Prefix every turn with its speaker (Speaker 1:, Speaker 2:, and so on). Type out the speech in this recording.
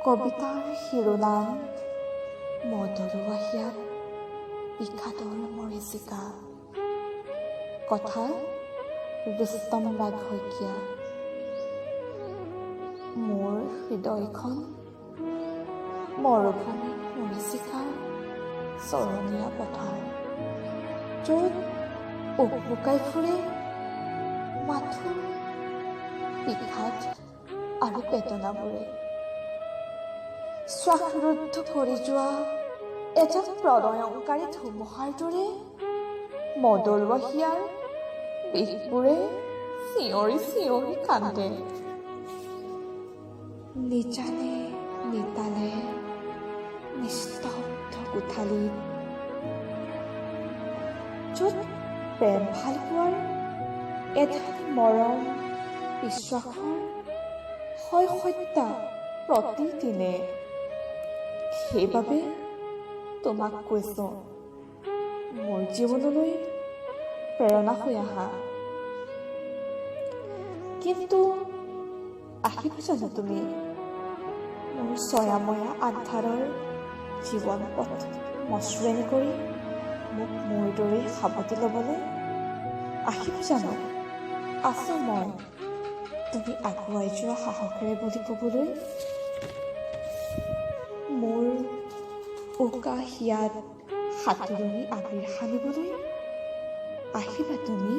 Speaker 1: কবিতাৰ শিৰোনাম মদৰুৱা হিয়াৰ বিষাদৰ মৰীচিকা। কথা ৰুস্তম ৰাগ শইকীয়া। মোৰ হৃদয়খন মৰুভূমি মৰীচিকাৰ চৰণীয়া পথাৰ, য'ত উকমুকাই ফুৰে মাথো বিষাদ আৰু বেদনাবোৰে। শ্বাসৰুদ্ধ কৰি যোৱা এটা প্ৰণয়ংকাৰী ধুমুহাৰ দৰে মদৰুৱা হিয়াৰ বিষবোৰে চিঞৰি চিঞৰি কান্দে। নিজানে নিতালে নিস্তব্ধ কোঠালীত, য'ত প্ৰেম ভাল পোৱাৰ এধান মৰম বিশ্বাসৰ হয় হত্যা প্ৰতিদিনে। সেইবাবে তোমাক কৈছোঁ, মোৰ জীৱনলৈ প্ৰেৰণা হৈ আহা। কিন্তু আহিবা জানো তুমি মোৰ ছয়াময়া আন্ধাৰৰ জীৱন পথ মসৃণ কৰি মোক মোৰ দৰে সাৱটি ল'বলৈ? আহিবা জানো আছোঁ মই তুমি আগুৱাই যোৱা সাহসেৰে বুলি ক'বলৈ? মোৰ উকা হিয়াত সাঁতুৰণি আবিৰ সানিবলৈ আহিবা তুমি?